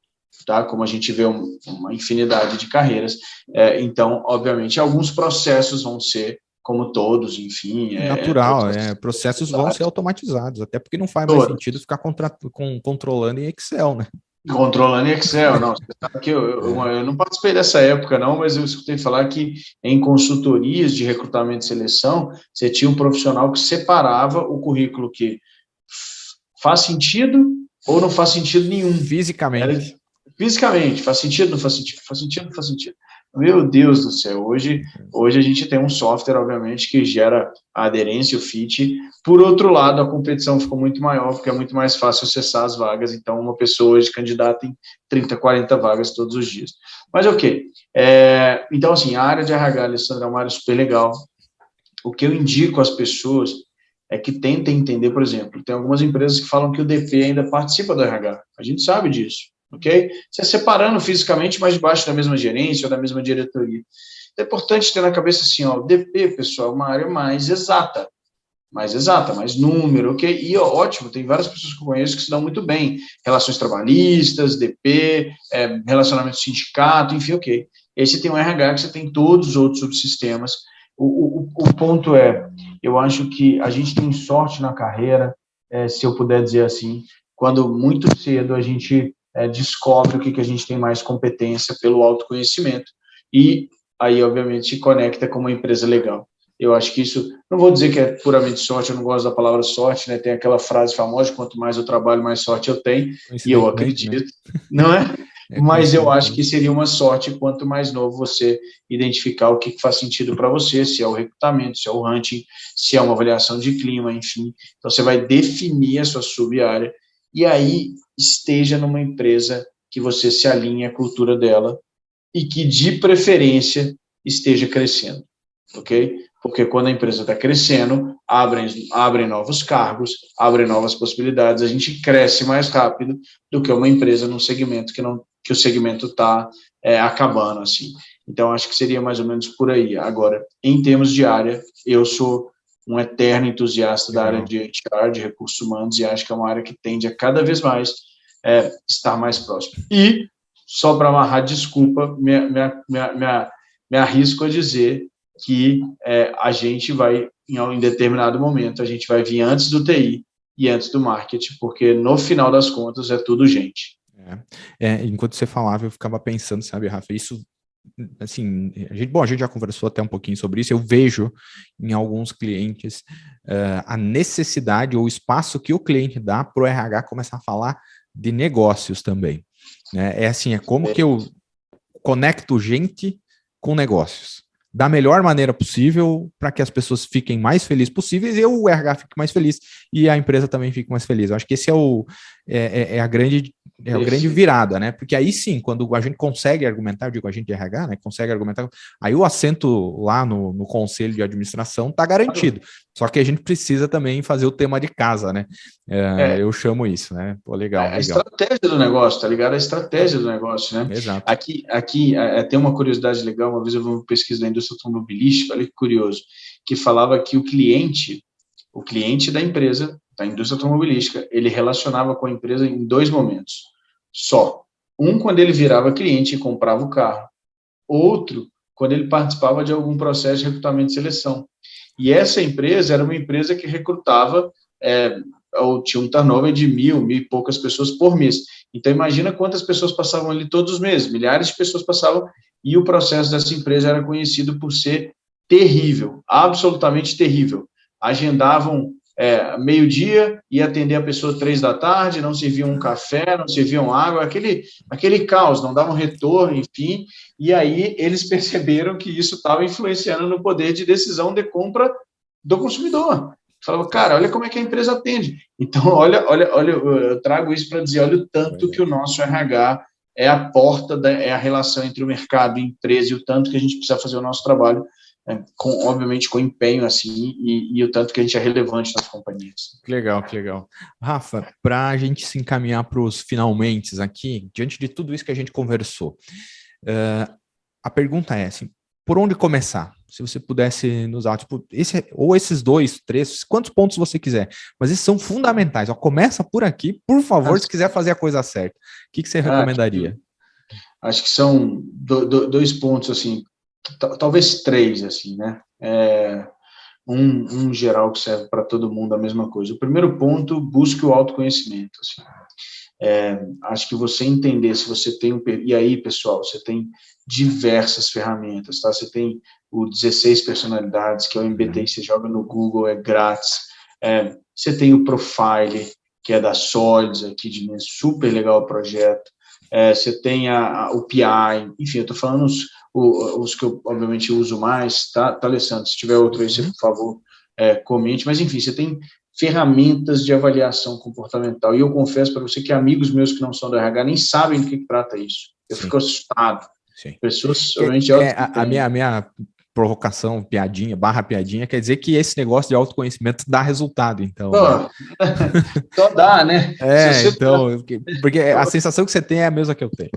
B: tá? Como a gente vê uma infinidade de carreiras. Então, obviamente, alguns processos vão ser, como todos, enfim...
A: natural, processos vão ser automatizados, até porque não faz mais sentido ficar controlando em Excel, né?
B: Controlando em Excel, não. Você sabe que eu não participei dessa época, não, mas eu escutei falar que em consultorias de recrutamento e seleção, você tinha um profissional que separava o currículo que faz sentido ou não faz sentido nenhum.
A: Fisicamente.
B: Fisicamente, faz sentido, não faz sentido, faz sentido, não faz sentido. Meu Deus do céu, hoje a gente tem um software, obviamente, que gera a aderência, o fit. Por outro lado, a competição ficou muito maior, porque é muito mais fácil acessar as vagas, então uma pessoa hoje candidata em 30, 40 vagas todos os dias. Mas ok, então assim, a área de RH, Alessandra, é uma área super legal. O que eu indico às pessoas é que tentem entender, por exemplo, tem algumas empresas que falam que o DP ainda participa do RH, a gente sabe disso. Ok? Você separando fisicamente, mas debaixo da mesma gerência ou da mesma diretoria. É importante ter na cabeça assim, o DP, pessoal, é uma área mais exata, mais número, ok? E ótimo, tem várias pessoas que eu conheço que se dão muito bem. Relações trabalhistas, DP, relacionamento sindicato, enfim, ok. E aí você tem o RH, que você tem todos os outros subsistemas. O ponto eu acho que a gente tem sorte na carreira, se eu puder dizer assim, quando muito cedo a gente descobre o que a gente tem mais competência pelo autoconhecimento e aí, obviamente, se conecta com uma empresa legal. Eu acho que isso, não vou dizer que é puramente sorte, eu não gosto da palavra sorte, né? Tem aquela frase famosa, quanto mais eu trabalho, mais sorte eu tenho, e eu acredito, né? Não é? Mas eu acho que seria uma sorte quanto mais novo você identificar o que faz sentido para você, se é o recrutamento, se é o hunting, se é uma avaliação de clima, enfim. Então, você vai definir a sua sub-área e aí esteja numa empresa que você se alinhe à cultura dela e que, de preferência, esteja crescendo, ok? Porque quando a empresa está crescendo, abrem novos cargos, abrem novas possibilidades, a gente cresce mais rápido do que uma empresa num segmento que o segmento está acabando, assim. Então, acho que seria mais ou menos por aí. Agora, em termos de área, eu sou um eterno entusiasta da área de HR, de recursos humanos, e acho que é uma área que tende a cada vez mais estar mais próximo. E, só para amarrar, desculpa, me arrisco a dizer que a gente vai, em determinado momento, a gente vai vir antes do TI e antes do marketing, porque no final das contas é tudo gente.
A: Enquanto você falava, eu ficava pensando, sabe, Rafa, isso assim, a gente já conversou até um pouquinho sobre isso, eu vejo em alguns clientes a necessidade ou o espaço que o cliente dá para o RH começar a falar de negócios também, né? É como que eu conecto gente com negócios da melhor maneira possível para que as pessoas fiquem mais felizes possíveis e o RH fique mais feliz e a empresa também fique mais feliz. Eu acho que esse é a grande virada, né? Porque aí sim, quando a gente consegue argumentar, eu digo a gente de RH, né? Consegue argumentar, aí o assento lá no conselho de administração está garantido. Só que a gente precisa também fazer o tema de casa, né? Eu chamo isso, né? Pô, legal.
B: A estratégia do negócio, tá ligado? A estratégia do negócio, né?
A: Exato.
B: Aqui tem uma curiosidade legal, uma vez eu vi uma pesquisa da indústria automobilística, olha que curioso, que falava que o cliente da empresa, da indústria automobilística, ele relacionava com a empresa em 2 momentos, só. Um, quando ele virava cliente e comprava o carro. Outro, quando ele participava de algum processo de recrutamento e seleção. E essa empresa era uma empresa que recrutava ou tinha um turnover de 1.000 e poucas pessoas por mês. Então, imagina quantas pessoas passavam ali todos os meses, milhares de pessoas passavam, e o processo dessa empresa era conhecido por ser terrível, absolutamente terrível. agendavam meio-dia, ia atender a pessoa 3 da tarde, não serviam um café, não serviam água, aquele caos, não davam retorno, enfim, e aí eles perceberam que isso estava influenciando no poder de decisão de compra do consumidor. Falava, cara, olha como é que a empresa atende. Então, olha, eu trago isso para dizer, olha o tanto que o nosso RH é a porta, é a relação entre o mercado e a empresa, e o tanto que a gente precisa fazer o nosso trabalho, obviamente com empenho, assim, e o tanto que a gente é relevante nas companhias.
A: Que legal, que legal. Rafa, para a gente se encaminhar para os finalmente aqui, diante de tudo isso que a gente conversou, a pergunta é assim, por onde começar? Se você pudesse nos dar, tipo, esses 2, 3, quantos pontos você quiser, mas esses são fundamentais. Ó, começa por aqui, por favor, se quiser fazer a coisa certa. O que você recomendaria?
B: Acho que são 2 pontos, assim, talvez 3, assim, né? Um geral que serve para todo mundo a mesma coisa. O primeiro ponto, busque o autoconhecimento. Assim. Acho que você entender se você tem e aí, pessoal, você tem diversas ferramentas, tá? Você tem o 16 personalidades, que é o MBTI, você joga no Google, é grátis. Você tem o Profile, que é da Solids, aqui de mim, super legal o projeto. Você tem o PI, enfim, eu estou falando os que eu, obviamente, uso mais, tá, Alessandro? Se tiver outro aí, você, por favor, comente. Mas, enfim, você tem ferramentas de avaliação comportamental. E eu confesso para você que amigos meus que não são do RH nem sabem do que trata isso. Eu fico assustado.
A: Sim.
B: Pessoas, obviamente,
A: a minha provocação, piadinha, piadinha, quer dizer que esse negócio de autoconhecimento dá resultado, então.
B: Só dá, né?
A: Então, porque a sensação que você tem é a mesma que eu tenho.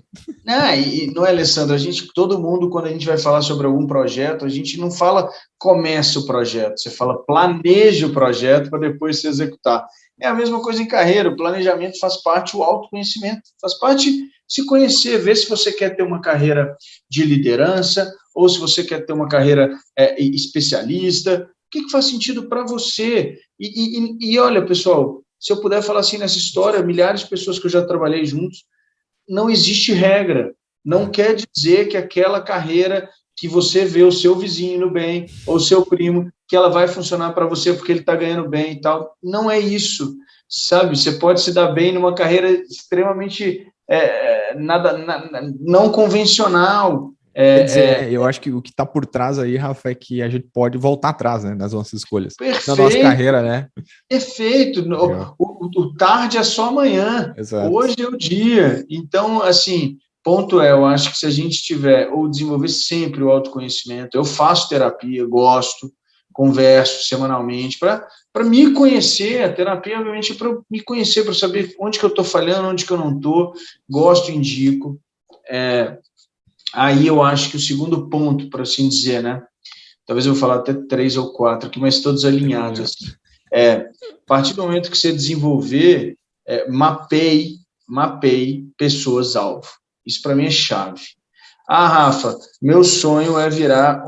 B: Não é, Alessandro? Todo mundo, quando a gente vai falar sobre algum projeto, a gente não fala comece o projeto, você fala planeje o projeto para depois se executar. É a mesma coisa em carreira, o planejamento faz parte, o autoconhecimento faz parte se conhecer, ver se você quer ter uma carreira de liderança ou se você quer ter uma carreira especialista, o que faz sentido para você? E olha, pessoal, se eu puder falar assim nessa história, milhares de pessoas que eu já trabalhei juntos, não existe regra, não quer dizer que aquela carreira que você vê o seu vizinho indo bem, ou o seu primo, que ela vai funcionar para você porque ele está ganhando bem e tal, não é isso, sabe? Você pode se dar bem numa carreira extremamente não convencional.
A: Quer dizer, eu acho que o que está por trás aí, Rafa, é que a gente pode voltar atrás, né, nas nossas escolhas.
B: Perfeito,
A: na nossa carreira, né?
B: Perfeito. O tarde é só amanhã.
A: Exato.
B: Hoje é o dia. Então, assim, ponto eu acho que se a gente tiver ou desenvolver sempre o autoconhecimento, eu faço terapia, gosto, converso semanalmente para me conhecer. A terapia, obviamente, é para me conhecer, para saber onde que eu estou falhando, onde que eu não estou. Gosto, indico. Aí eu acho que o segundo ponto, por assim dizer, né? Talvez eu vou falar até 3 ou 4 aqui, mas todos alinhados. Assim. A partir do momento que você desenvolver, mapeie pessoas-alvo. Isso para mim é chave. Rafa, meu sonho é virar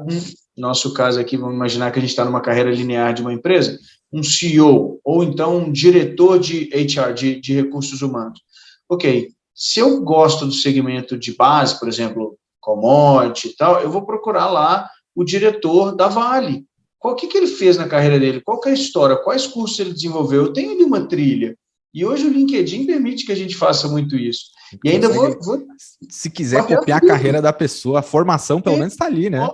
B: nosso caso aqui, vamos imaginar que a gente está numa carreira linear de uma empresa, um CEO, ou então um diretor de HR, de recursos humanos. Ok, se eu gosto do segmento de base, por exemplo, commodity e tal, eu vou procurar lá o diretor da Vale. O que ele fez na carreira dele? Qual que é a história? Quais cursos ele desenvolveu? Eu tenho ali uma trilha. E hoje o LinkedIn permite que a gente faça muito isso. E ainda
A: se quiser copiar a carreira da pessoa, a formação pelo menos está ali, né?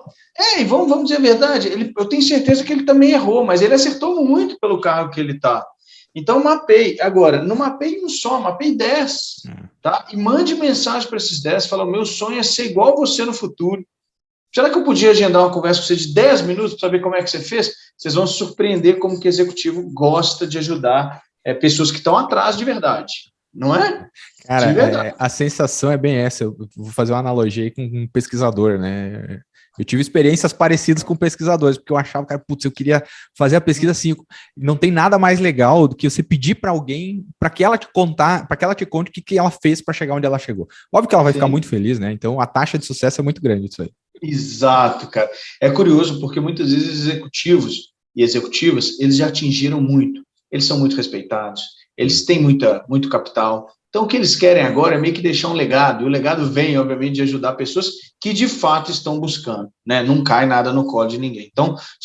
B: E vamos dizer a verdade, eu tenho certeza que ele também errou, mas ele acertou muito pelo cargo que ele está. Então, mapeie. Agora, não mapeie um só, mapeie 10. Tá? E mande mensagem para esses 10, fala, meu sonho é ser igual a você no futuro. Será que eu podia agendar uma conversa com você de 10 minutos para saber como é que você fez? Vocês vão se surpreender como que o executivo gosta de ajudar pessoas que estão atrás de verdade. Não é?
A: Cara, a sensação é bem essa. Eu vou fazer uma analogia aí com um pesquisador, né? Eu tive experiências parecidas com pesquisadores, porque eu achava, cara, putz, eu queria fazer a pesquisa assim, não tem nada mais legal do que você pedir para alguém, para que ela te conte o que ela fez para chegar onde ela chegou. Óbvio que ela vai ficar muito feliz, né? Então a taxa de sucesso é muito grande isso aí.
B: Exato, cara. É curioso porque muitas vezes executivos e executivas, eles já atingiram muito. Eles são muito respeitados, eles têm muito capital, Então, o que eles querem agora é meio que deixar um legado, e o legado vem, obviamente, de ajudar pessoas que, de fato, estão buscando, né? Não cai nada no colo de ninguém.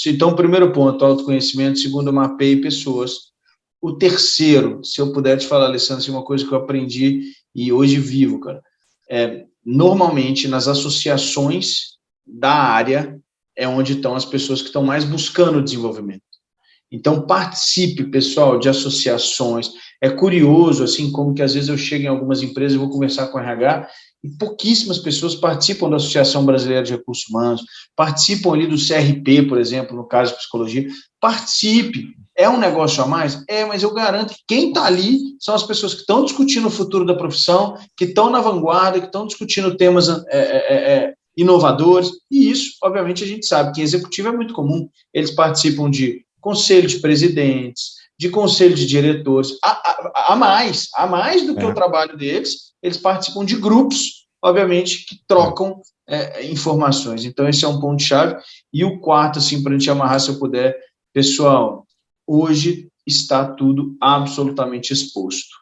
B: Então, primeiro ponto, autoconhecimento. Segundo, mapeie pessoas. O terceiro, se eu puder te falar, Alessandro, assim, uma coisa que eu aprendi e hoje vivo, cara, normalmente, nas associações da área, é onde estão as pessoas que estão mais buscando desenvolvimento. Então, participe, pessoal, de associações. É curioso, assim, como que às vezes eu chego em algumas empresas e vou conversar com o RH e pouquíssimas pessoas participam da Associação Brasileira de Recursos Humanos, participam ali do CRP, por exemplo, no caso de psicologia. Participe. É um negócio a mais? Mas eu garanto que quem está ali são as pessoas que estão discutindo o futuro da profissão, que estão na vanguarda, que estão discutindo temas inovadores, e isso, obviamente, a gente sabe que em executivo é muito comum. Eles participam de conselho de presidentes, de conselho de diretores, a mais do que o trabalho deles, eles participam de grupos, obviamente, que trocam informações. Então, esse é um ponto-chave. E o quarto, assim, para a gente amarrar, se eu puder, pessoal, hoje está tudo absolutamente exposto.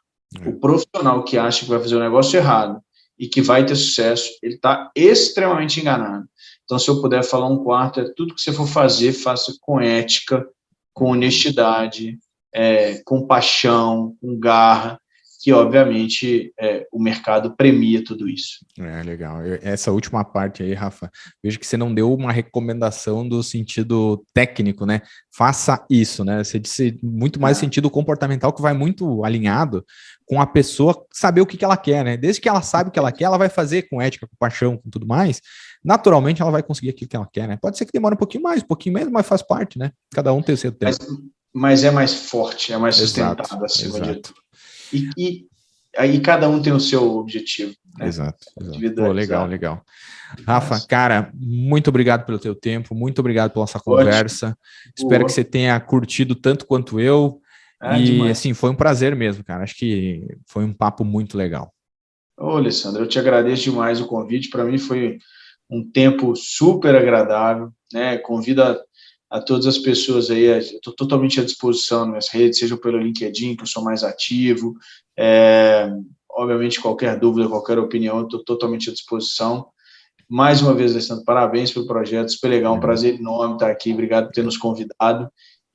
B: O profissional que acha que vai fazer o negócio errado e que vai ter sucesso, ele está extremamente enganado. Então, se eu puder falar um quarto, é tudo que você for fazer, faça com ética, com honestidade, com paixão, com garra, que obviamente o mercado premia tudo isso.
A: Legal. Essa última parte aí, Rafa, vejo que você não deu uma recomendação do sentido técnico, né? Faça isso, né? Você disse muito mais sentido comportamental, que vai muito alinhado com a pessoa saber o que ela quer, né? Desde que ela sabe o que ela quer, ela vai fazer com ética, com paixão, com tudo mais. Naturalmente, ela vai conseguir aquilo que ela quer, né? Pode ser que demore um pouquinho mais, um pouquinho menos, mas faz parte, né? Cada um tem o seu tempo.
B: Mas é mais forte, é mais sustentável acima de tudo. E aí cada um tem o seu objetivo. Né?
A: Exato. Pô, legal. Rafa, cara, muito obrigado pelo teu tempo, muito obrigado pela nossa conversa. Espero que você tenha curtido tanto quanto eu.
B: Demais.
A: Assim, foi um prazer mesmo, cara. Acho que foi um papo muito legal.
B: Ô, Alessandro, eu te agradeço demais o convite. Para mim foi um tempo super agradável, né? Convido a todas as pessoas aí, estou totalmente à disposição nas minhas redes, seja pelo LinkedIn, que eu sou mais ativo, obviamente qualquer dúvida, qualquer opinião, eu estou totalmente à disposição. Mais uma vez, Alessandro, parabéns pelo projeto, super legal, um prazer enorme estar aqui, obrigado por ter nos convidado,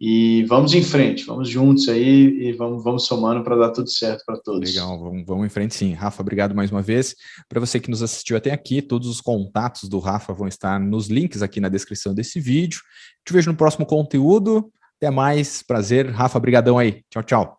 B: e vamos em frente, vamos juntos aí, e vamos somando para dar tudo certo para todos.
A: Legal, vamos em frente sim. Rafa, obrigado mais uma vez. Para você que nos assistiu até aqui, todos os contatos do Rafa vão estar nos links aqui na descrição desse vídeo. Te vejo no próximo conteúdo. Até mais, prazer. Rafa, brigadão aí. Tchau, tchau.